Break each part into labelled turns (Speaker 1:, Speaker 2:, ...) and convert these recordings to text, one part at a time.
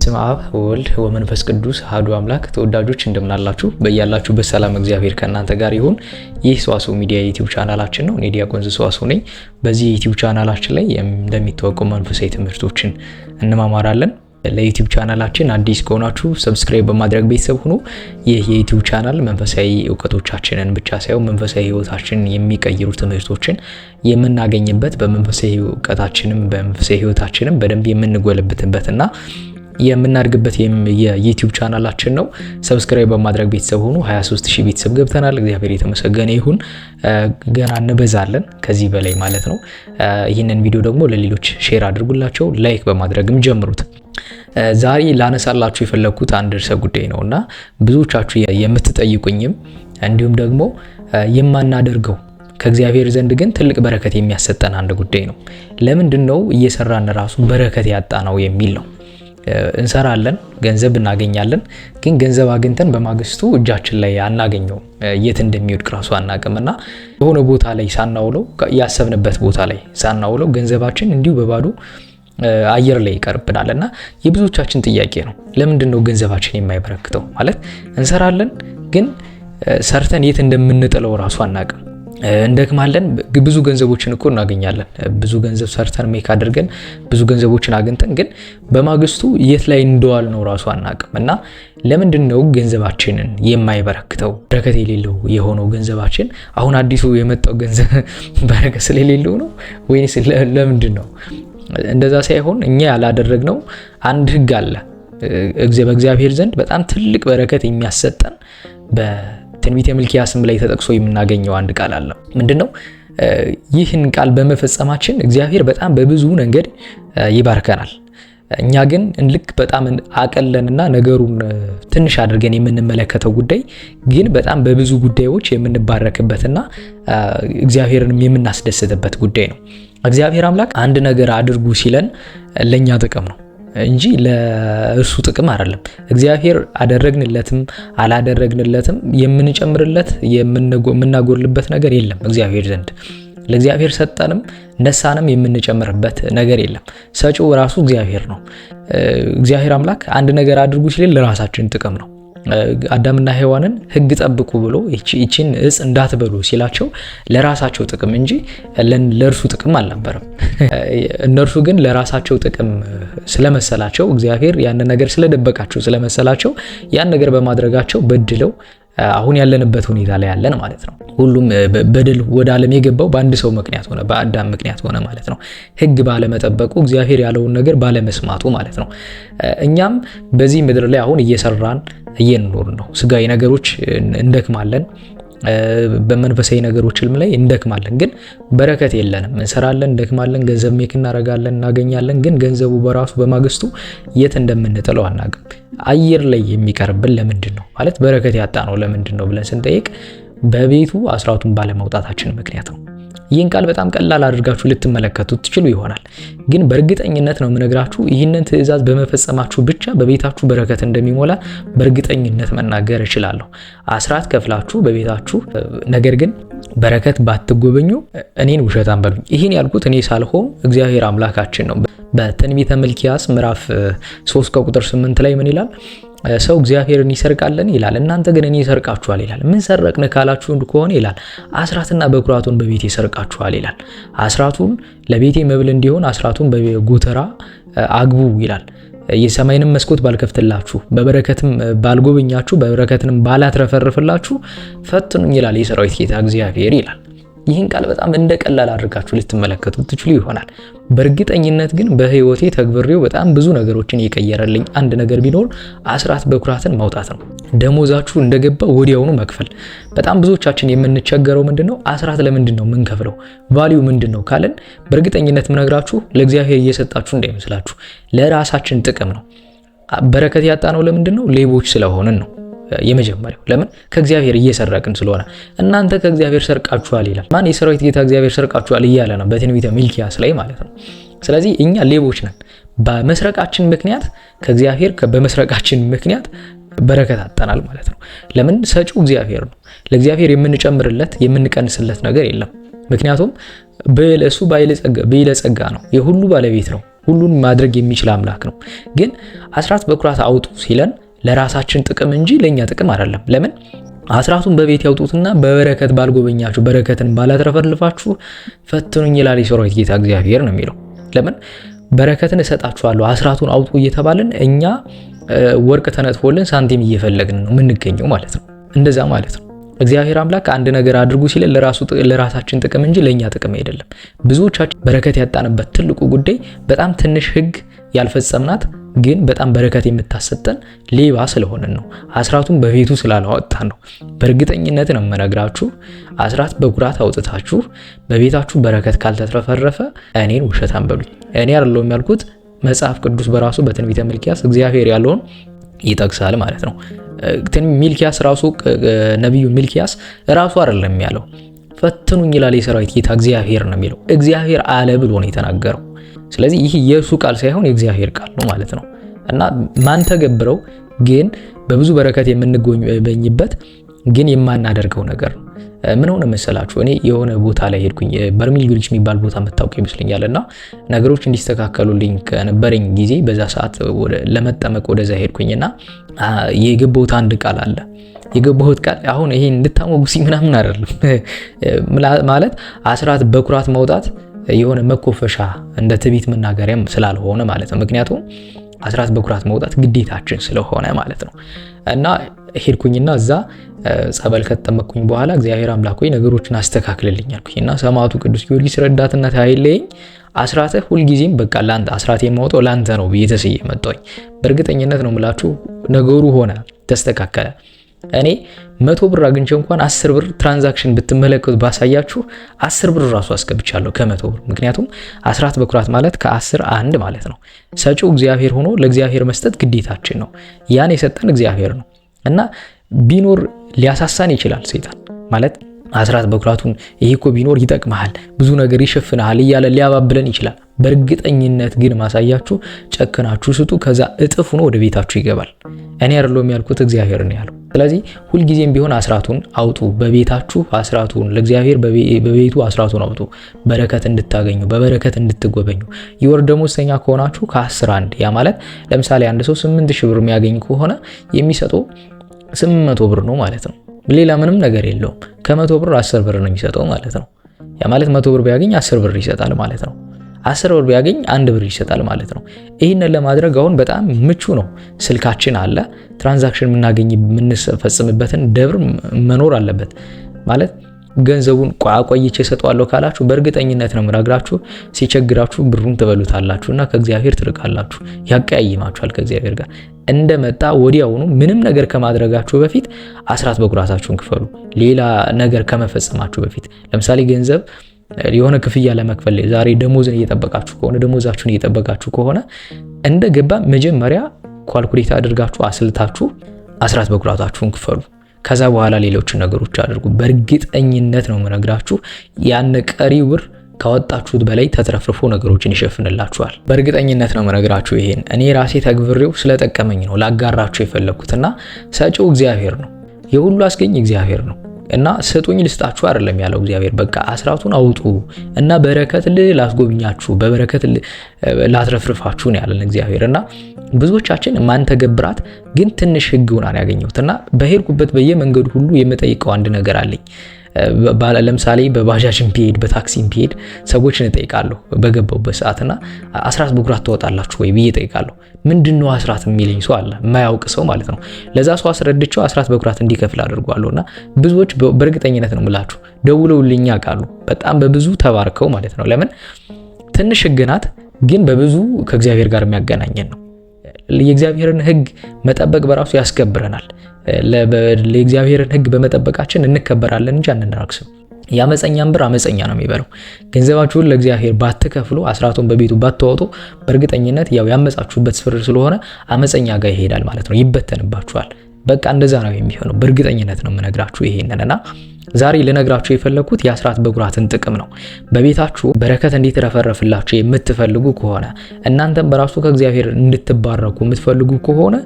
Speaker 1: ስመ አብ ወወልድ ወመንፈስ ቅዱስ አሐዱ አምላክ። ተወዳጆች እንደምናላችሁ በያላችሁበት ሰላም እግዚአብሔር ከእናንተ ጋር ይሁን። ይህ ሰዋስው ሚዲያ ዩቲዩብ ቻናላችን ነው። እኔ ዲያቆን ሰዋስው ነኝ። በዚህ ዩቲዩብ ቻናላችን ላይ እንደሚታወቀው መንፈሳዊ ትምህርቶችን እንማማራለን። ለዩቲዩብ ቻናላችን አዲስ ከሆናችሁ ሰብስክራይብ በማድረግ ቤተሰብ ሁኑ። ይህ የዩቲዩብ ቻናል መንፈሳዊ እውቀቶቻችንን ብቻ ሳይሆን መንፈሳዊ ህይወታችንን የሚቀይሩ ትምህርቶችን የምናገኝበት፣ በመንፈሳዊ እውቀታችንም በመንፈሳዊ ህይወታችንም በደንብ የምንጎለብትበትና የምናድግበት የዩቲዩብ ቻናላችን ነው። ሰብስክራይብ በማድረግ ቤተሰብ ሁኑ። 23000 ቤተሰብ ገብተናል። እግዚአብሔር የተመሰገነ ይሁን። ገና እንበዛለን ከዚህ በላይ ማለት ነው። ይህንን ቪዲዮ ደግሞ ለሌሎች ሼር አድርጉላቸው፣ ላይክ በማድረግም ጀምሩት። ዛሬ ላነሳላችሁ የፈለኩት አንድ ርዕሰ ጉዳይ ነውና ብዙዎቻችሁ የምትጠይቁኝም እንዲሁም ደግሞ የማናደርገው ከእግዚአብሔር ዘንድ ግን ትልቅ በረከት የሚያሰጠን አንድ ጉዳይ ነው። ለምንድነው እየሰራን ራሱ በረከት ያጣ ነው የሚል ነው። እንሰራለን፣ ገንዘብ እናገኛለን፣ ግን ገንዘብ አግኝተን በማግስቱ እጃችን ላይ አናገኘውም። የት እንደሚወድቅ ራሱ አናቅምና የሆነ ቦታ ላይ ሳናውለው፣ ያሰብንበት ቦታ ላይ ሳናውለው ገንዘባችን እንዲሁ በባዶ አየር ላይ ይቀርብናልና የብዙዎቻችን ጥያቄ ነው። ለምንድነው ገንዘባችን የማይበረክተው? ማለት እንሰራለን፣ ግን ሰርተን የት እንደምንጥለው ራሱ አናቅም። እንደክማለን፣ ብዙ ገንዘቦችን እኮ እናገኛለን። ብዙ ገንዘብ ሰርተን ሜክ አድርገን ብዙ ገንዘቦችን አግኝተን ግን በማግስቱ የት ላይ እንደዋል ነው ራሱ አናቅም። እና ለምንድነው ገንዘባችንን የማይበረክተው? በረከት የሌለው የሆነው ገንዘባችን አሁን አዲሱ የመጣው ገንዘብ በረከት ስለሌለው ነው ወይስ ለምንድን ነው? እንደዛ ሳይሆን እኛ ያላደረግነው አንድ ህግ አለ። በእግዚአብሔር ዘንድ በጣም ትልቅ በረከት የሚያሰጠን በትንቢተ ሚልክያስም ላይ ተጠቅሶ የምናገኘው አንድ ቃል አለ። ምንድነው? ይህን ቃል በመፈጸማችን እግዚአብሔር በጣም በብዙ መንገድ ይባርከናል። እኛ ግን ልክ በጣም አቀለንና ነገሩን ትንሽ አድርገን የምንመለከተው ጉዳይ ግን በጣም በብዙ ጉዳዮች የምንባረክበትና እግዚአብሔርንም የምናስደስትበት ጉዳይ ነው። እግዚአብሔር አምላክ አንድ ነገር አድርጉ ሲለን ለኛ ጥቅም ነው እንጂ ለእርሱ ጥቅም አይደለም። እግዚአብሔር አደረግንለትም አላደረግንለትም የምንጨምርለት የምናጎልበት ነገር የለም። እግዚአብሔር ዘንድ ለእግዚአብሔር ሰጠንም ነሳንም የምንጨምርበት ነገር የለም። ሰጪው ራሱ እግዚአብሔር ነው። እግዚአብሔር አምላክ አንድ ነገር አድርጉ ሲለን ለራሳችን ጥቅም ነው። አዳምና ሔዋንን ሕግ ጠብቁ ብሎ እቺን እጽ እንዳትበሉ ሲላቸው ለራሳቸው ጥቅም እንጂ ለእርሱ ጥቅም አልነበረም። እነርሱ ግን ለራሳቸው ጥቅም ስለመሰላቸው እግዚአብሔር ያን ነገር ስለደበቃቸው ስለመሰላቸው ያን ነገር በማድረጋቸው በድለው አሁን ያለንበት ሁኔታ ላይ ያለን ማለት ነው። ሁሉም በደል ወደ ዓለም የገባው በአንድ ሰው ምክንያት ሆነ፣ በአዳም ምክንያት ሆነ ማለት ነው። ሕግ ባለመጠበቁ እግዚአብሔር ያለውን ነገር ባለመስማቱ ማለት ነው። እኛም በዚህ ምድር ላይ አሁን እየሰራን እየኖርን ነው። ስጋዊ ነገሮች እንደክማለን፣ በመንፈሳዊ ነገሮችም ላይ እንደክማለን፣ ግን በረከት የለንም። እንሰራለን፣ እንደክማለን፣ ገንዘብ ሜክ እናረጋለን፣ እናገኛለን፣ ግን ገንዘቡ በራሱ በማግስቱ የት እንደምንጥለው አናውቅም። አየር ላይ የሚቀርብን ለምንድን ነው? ማለት በረከት ያጣ ነው ለምንድን ነው ብለን ስንጠይቅ በቤቱ አስራቱን ባለማውጣታችን ምክንያት ነው። ይህን ቃል በጣም ቀላል አድርጋችሁ ልትመለከቱት ትችሉ ይሆናል፣ ግን በእርግጠኝነት ነው የምነግራችሁ ይህንን ትእዛዝ በመፈጸማችሁ ብቻ በቤታችሁ በረከት እንደሚሞላ በእርግጠኝነት መናገር እችላለሁ። አስራት ከፍላችሁ በቤታችሁ ነገር ግን በረከት ባትጎበኙ እኔን ውሸታም በሉኝ። ይህን ያልኩት እኔ ሳልሆን እግዚአብሔር አምላካችን ነው። በትንቢተ ሚልክያስ ምዕራፍ 3 ከቁጥር 8 ላይ ምን ይላል? ሰው እግዚአብሔርን ይሰርቃልን ይላል፣ እናንተ ግን እኔ ይሰርቃችኋል ይላል። ምን ሰረቅን ካላችሁ ከሆነ ይላል አስራትና በኩራቱን በቤቴ ይሰርቃችኋል ይላል። አስራቱን ለቤቴ መብል እንዲሆን አስራቱን በጎተራ አግቡ ይላል። የሰማይንም መስኮት ባልከፍትላችሁ፣ በበረከትም ባልጎበኛችሁ፣ በበረከትንም ባላትረፈርፍላችሁ ፈትኑኝ ይላል የሰራዊት ጌታ እግዚአብሔር ይላል። ይህን ቃል በጣም እንደ ቀላል አድርጋችሁ ልትመለከቱት ትችሉ ይሆናል። በእርግጠኝነት ግን በህይወቴ ተግብሬው በጣም ብዙ ነገሮችን የቀየረልኝ አንድ ነገር ቢኖር አስራት በኩራትን ማውጣት ነው። ደሞዛችሁ እንደገባ ወዲያውኑ መክፈል። በጣም ብዙዎቻችን የምንቸገረው ምንድነው? አስራት ለምንድን ነው የምንከፍለው? ቫልዩ ምንድነው ካለን በእርግጠኝነት ምነግራችሁ ለእግዚአብሔር እየሰጣችሁ እንዳይመስላችሁ፣ ለራሳችን ጥቅም ነው። በረከት ያጣ ነው ለምንድን ነው? ሌቦች ስለሆንን ነው። የመጀመሪያው ለምን? ከእግዚአብሔር እየሰረቅን ስለሆነ። እናንተ ከእግዚአብሔር ሰርቃችኋል ይላል። ማን? የሰራዊት ጌታ እግዚአብሔር ሰርቃችኋል እያለ ነው በትንቢተ ሚልክያስ ላይ ማለት ነው። ስለዚህ እኛ ሌቦች ነን። በመስረቃችን ምክንያት ከእግዚአብሔር በመስረቃችን ምክንያት በረከት አጣናል ማለት ነው። ለምን? ሰጪው እግዚአብሔር ነው። ለእግዚአብሔር የምንጨምርለት የምንቀንስለት ነገር የለም። ምክንያቱም እሱ ባለጸጋ ነው፣ የሁሉ ባለቤት ነው፣ ሁሉን ማድረግ የሚችል አምላክ ነው። ግን አስራት በኩራት አውጡ ሲለን ለራሳችን ጥቅም እንጂ ለኛ ጥቅም አይደለም። ለምን አስራቱን በቤት ያውጡትና በበረከት ባልጎበኛችሁ በረከትን ባላትረፈልፋችሁ ፈትኑኝ ይላል የሰራዊት ጌታ እግዚአብሔር ነው የሚለው። ለምን በረከትን እሰጣችኋለሁ አስራቱን አውጡ እየተባልን እኛ ወርቅ ተነጥፎልን ሳንቲም እየፈለግን ነው የምንገኘው ማለት ነው። እንደዛ ማለት ነው። እግዚአብሔር አምላክ አንድ ነገር አድርጉ ሲለን ለራሳችን ጥቅም እንጂ ለኛ ጥቅም አይደለም። ብዙዎቻችን በረከት ያጣንበት ትልቁ ጉዳይ በጣም ትንሽ ሕግ ያልፈጸምናት ግን በጣም በረከት የምታሰጠን ሌባ ስለሆነን ነው። አስራቱን በቤቱ ስላላወጣን ነው። በእርግጠኝነት ነው የምነግራችሁ፣ አስራት በኩራት አውጥታችሁ በቤታችሁ በረከት ካልተትረፈረፈ እኔን ውሸታም በሉኝ። እኔ አይደለሁም ያልኩት፣ መጽሐፍ ቅዱስ በራሱ በትንቢተ ሚልክያስ እግዚአብሔር ያለውን ይጠቅሳል ማለት ነው። ሚልክያስ ራሱ ነብዩ ሚልክያስ ራሱ አይደለም ያለው፣ ፈትኑኝ ይላል የሰራዊት ጌታ እግዚአብሔር ነው የሚለው። እግዚአብሔር አለ ብሎ ነው የተናገረው። ስለዚህ ይህ የሱ ቃል ሳይሆን የእግዚአብሔር ቃል ነው ማለት ነው። እና ማን ተገብረው ግን በብዙ በረከት የምንጎበኝበት ግን የማናደርገው ነገር ነው። ምን ሆነ መሰላችሁ? እኔ የሆነ ቦታ ላይ ሄድኩኝ፣ በርሜል ግልጭ የሚባል ቦታ መታወቅ ይመስለኛል። እና ነገሮች እንዲስተካከሉልኝ ከነበረኝ ጊዜ በዛ ሰዓት ለመጠመቅ ወደዛ ሄድኩኝና የገባሁት አንድ ቃል አለ። የገባሁት ቃል አሁን ይሄን እንድታሞጉሲ ምናምን አይደለም ማለት አስራት በኩራት ማውጣት የሆነ መኮፈሻ እንደ ትዕቢት መናገሪያም ስላልሆነ ማለት ነው። ምክንያቱም አስራት በኩራት ማውጣት ግዴታችን ስለሆነ ማለት ነው። እና ሄድኩኝና እዛ ጸበል ከተጠመቅኩኝ በኋላ እግዚአብሔር አምላክ ሆይ ነገሮችን አስተካክልልኝ አልኩኝና ሰማዕቱ ቅዱስ ጊዮርጊስ ረዳትነት አይለየኝ፣ አስራትህ ሁልጊዜም በቃ ላንተ አስራት የማውጣው ላንተ ነው ብዬ ተስዬ መጣሁኝ። በእርግጠኝነት ነው የምላችሁ ነገሩ ሆነ፣ ተስተካከለ። እኔ 100 ብር አግኝቼ እንኳን 10 ብር ትራንዛክሽን ብትመለከቱ ባሳያችሁ 10 ብር ራሱ አስገብቻለሁ ከ100 ብር። ምክንያቱም አስራት በኩራት ማለት ከ10 አንድ ማለት ነው። ሰጪው እግዚአብሔር ሆኖ ለእግዚአብሔር መስጠት ግዴታችን ነው። ያን የሰጠን እግዚአብሔር ነው። እና ቢኖር ሊያሳሳን ይችላል ሰይጣን ማለት አስራት በኩራቱን ይሄ እኮ ቢኖር ይጠቅምሃል፣ ብዙ ነገር ይሸፍናል እያለ ሊያባብለን ይችላል። በእርግጠኝነት ግን ማሳያችሁ ጨክናችሁ ስጡ፣ ከዛ እጥፍ ሆኖ ወደ ቤታችሁ ይገባል። እኔ አይደለሁም ያልኩት እግዚአብሔር ነው ያለው። ስለዚህ ሁልጊዜም ቢሆን አስራቱን አውጡ በቤታችሁ፣ አስራቱን ለእግዚአብሔር በቤቱ አስራቱን አውጡ፣ በረከት እንድታገኙ በበረከት እንድትጎበኙ። የወር ደመወዝተኛ ከሆናችሁ ከ10 አንድ፣ ያ ማለት ለምሳሌ አንድ ሰው 8000 ብር የሚያገኝ ከሆነ የሚሰጠው 800 ብር ነው ማለት ነው። ሌላ ምንም ነገር የለውም። ከ100 ብር 10 ብር ነው የሚሰጠው ማለት ነው። ያ ማለት 100 ብር ቢያገኝ 10 ብር ይሰጣል ማለት ነው። 10 ብር ቢያገኝ 1 ብር ይሰጣል ማለት ነው። ይህንን ለማድረግ አሁን በጣም ምቹ ነው። ስልካችን አለ፣ ትራንዛክሽን የምንፈጽምበትን ደብር መኖር አለበት ማለት ገንዘቡን ቆይቼ እሰጠዋለሁ ካላችሁ በእርግጠኝነት ነው የምነግራችሁ ሲቸግራችሁ ብሩን ትበሉታላችሁና ከእግዚአብሔር ትርቃላችሁ፣ ያቀያይማችኋል ከእግዚአብሔር ጋር። እንደመጣ ወዲያውኑ ምንም ነገር ከማድረጋችሁ በፊት አስራት በኩራታችሁን ክፈሉ። ሌላ ነገር ከመፈጸማችሁ በፊት ለምሳሌ ገንዘብ የሆነ ክፍያ ለመክፈል ዛሬ ደሞዝን እየጠበቃችሁ ከሆነ ደሞዛችሁን እየጠበቃችሁ ከሆነ እንደገባ መጀመሪያ ኳልኩሌት አድርጋችሁ አስልታችሁ አስራት በኩራታችሁን ክፈሉ። ከዛ በኋላ ሌሎች ነገሮች አድርጉ። በእርግጠኝነት ነው የምነግራችሁ ያን ቀሪ ብር ካወጣችሁት በላይ ተትረፍርፎ ነገሮችን ይሸፍንላችኋል። በእርግጠኝነት ነው የምነግራችሁ። ይሄን እኔ ራሴ ተግብሬው ስለጠቀመኝ ነው ላጋራችሁ የፈለኩትና ሰጪው እግዚአብሔር ነው፣ የሁሉ አስገኝ እግዚአብሔር ነው። እና ስጡኝ ልስጣችሁ አይደለም ያለው እግዚአብሔር። በቃ አስራቱን አውጡ እና በረከት ላስጎብኛችሁ በበረከት ላትረፍርፋችሁ ነው ያለን እግዚአብሔር። እና ብዙዎቻችን ማን ተገብራት ግን ትንሽ ሕግ ሆናን ያገኘሁትና በሄድኩበት በየመንገዱ ሁሉ የምጠይቀው አንድ ነገር አለኝ። ለምሳሌ በባጃጅም ቢሄድ በታክሲም ቢሄድ ሰዎችን እጠይቃለሁ በገባውበት ሰዓትና አስራት በኩራት ታወጣላችሁ ወይ ብዬ እጠይቃለሁ። ምንድነው አስራት የሚለኝ ሰው አለ፣ የማያውቅ ሰው ማለት ነው። ለዛ ሰው አስረድቼው አስራት በኩራት እንዲከፍል አድርጓለሁና ብዙዎች በእርግጠኝነት ነው የምላችሁ ደውለውልኝ ያውቃሉ። በጣም በብዙ ተባርከው ማለት ነው። ለምን ትንሽ ሕግ ናት፣ ግን በብዙ ከእግዚአብሔር ጋር የሚያገናኘን ነው። የእግዚአብሔርን ሕግ መጠበቅ በራሱ ያስከብረናል። ለእግዚአብሔርን ሕግ በመጠበቃችን እንከበራለን እንጂ አንናክስም። ያመፀኛን ብር አመፀኛ ነው የሚበለው። ገንዘባችሁን ለእግዚአብሔር ባትከፍሉ አስራቱን በቤቱ ባትወጡ በእርግጠኝነት ያው ያመጻችሁበት ስፍር ስለሆነ አመፀኛ ጋር ይሄዳል ማለት ነው፣ ይበተንባችኋል። በቃ እንደዛ ነው የሚሆነው። በእርግጠኝነት ነው የምነግራችሁ ይሄንንና ዛሬ ልነግራችሁ የፈለኩት የአስራት በኩራትን ጥቅም ነው። በቤታችሁ በረከት እንዲትረፈረፍላችሁ የምትፈልጉ ከሆነ እናንተም በራሱ ከእግዚአብሔር እንድትባረኩ የምትፈልጉ ከሆነ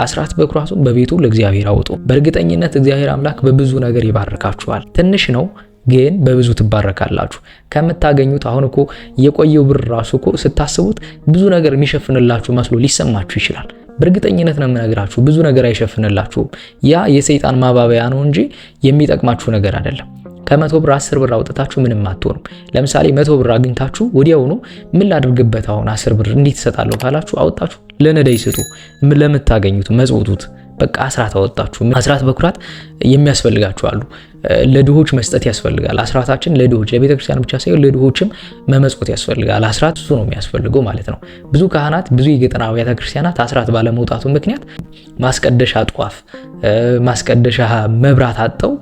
Speaker 1: አስራት በኩራቱን በቤቱ ለእግዚአብሔር አውጡ። በእርግጠኝነት እግዚአብሔር አምላክ በብዙ ነገር ይባርካችኋል። ትንሽ ነው ግን በብዙ ትባረካላችሁ። ከምታገኙት አሁን እኮ የቆየው ብር ራሱ እኮ ስታስቡት ብዙ ነገር የሚሸፍንላችሁ መስሎ ሊሰማችሁ ይችላል። በእርግጠኝነት ነው የምነግራችሁ፣ ብዙ ነገር አይሸፍንላችሁም። ያ የሰይጣን ማባበያ ነው እንጂ የሚጠቅማችሁ ነገር አይደለም። ከ100 ብር 10 ብር አውጥታችሁ ምንም አትሆኑም። ለምሳሌ 100 ብር አግኝታችሁ ወዲያውኑ ምን ላድርግበት አሁን 10 ብር እንዴት እሰጣለሁ ካላችሁ አውጣችሁ ለነዳይ ስጡ። ለምታገኙት መጽውቱት። በቃ አስራት አወጣችሁ። አስራት በኩራት የሚያስፈልጋችሁ አሉ። ለድሆች መስጠት ያስፈልጋል። አስራታችን ለድሆች ለቤተክርስቲያን ብቻ ሳይሆን ለድሆችም መመጽወት ያስፈልጋል። አስራት እሱ ነው የሚያስፈልገው ማለት ነው። ብዙ ካህናት ብዙ የገጠር አብያተ ክርስቲያናት አስራት ባለመውጣቱ ምክንያት ማስቀደሻ ጧፍ፣ ማስቀደሻ መብራት አጠው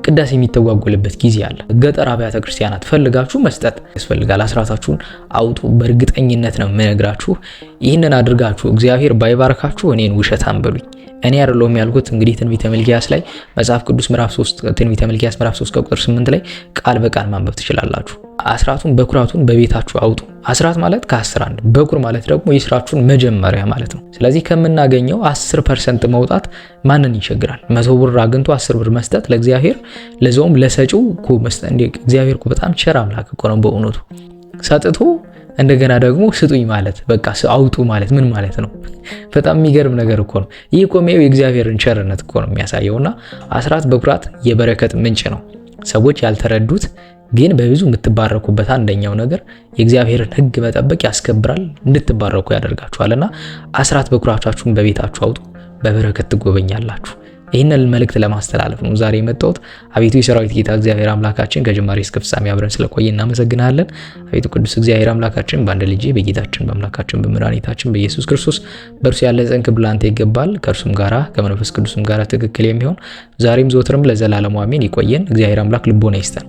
Speaker 1: ቅዳሴ የሚተጓጎልበት ጊዜ አለ። ገጠር አብያተ ክርስቲያናት ፈልጋችሁ መስጠት ያስፈልጋል። አስራታችሁን አውጡ። በእርግጠኝነት ነው የምነግራችሁ። ይህንን አድርጋችሁ እግዚአብሔር ባይባርካችሁ እኔን ውሸታም በሉኝ። እኔ አይደለሁም ያልኩት። እንግዲህ ትንቢተ ሚልክያስ ላይ መጽሐፍ ቅዱስ ምዕራፍ 3 ትንቢተ ሚልክያስ ምዕራፍ 3 ከቁጥር 8 ላይ ቃል በቃል ማንበብ ትችላላችሁ። አስራቱን በኩራቱን በቤታችሁ አውጡ። አስራት ማለት ከ10 አንድ፣ በኩር ማለት ደግሞ የስራችሁን መጀመሪያ ማለት ነው። ስለዚህ ከምናገኘው 10% መውጣት ማንን ይቸግራል? 100 ብር አግኝቶ 10 ብር መስጠት ለእግዚአብሔር፣ ለዛውም ለሰጪው እኮ መስጠት። እግዚአብሔር እኮ በጣም ቸር አምላክ እኮ ነው በእውነቱ። ሰጥቶ እንደገና ደግሞ ስጡኝ ማለት በቃ አውጡ ማለት ምን ማለት ነው? በጣም የሚገርም ነገር እኮ ነው። ይህ እኮ የሚያየው የእግዚአብሔርን ቸርነት እኮ ነው የሚያሳየውና አስራት በኩራት የበረከት ምንጭ ነው። ሰዎች ያልተረዱት ግን በብዙ የምትባረኩበት አንደኛው ነገር የእግዚአብሔርን ሕግ መጠበቅ ያስከብራል፣ እንድትባረኩ ያደርጋችኋልና አስራት በኩራታችሁን በቤታችሁ አውጡ፣ በበረከት ትጎበኛላችሁ። ይህንን መልእክት ለማስተላለፍ ነው ዛሬ የመጣሁት። አቤቱ የሰራዊት ጌታ እግዚአብሔር አምላካችን ከጅማሬ እስከ ፍጻሜ አብረን ስለቆየ እናመሰግናለን። አቤቱ ቅዱስ እግዚአብሔር አምላካችን በአንድ ልጅ በጌታችን በአምላካችን በመድኃኒታችን በኢየሱስ ክርስቶስ በእርሱ ያለ ጸንክ ብላንተ ይገባል። ከእርሱም ጋራ ከመንፈስ ቅዱስም ጋራ ትክክል የሚሆን ዛሬም ዘወትርም ለዘላለሙ አሜን። ይቆየን። እግዚአብሔር አምላክ ልቦና ይስጠን።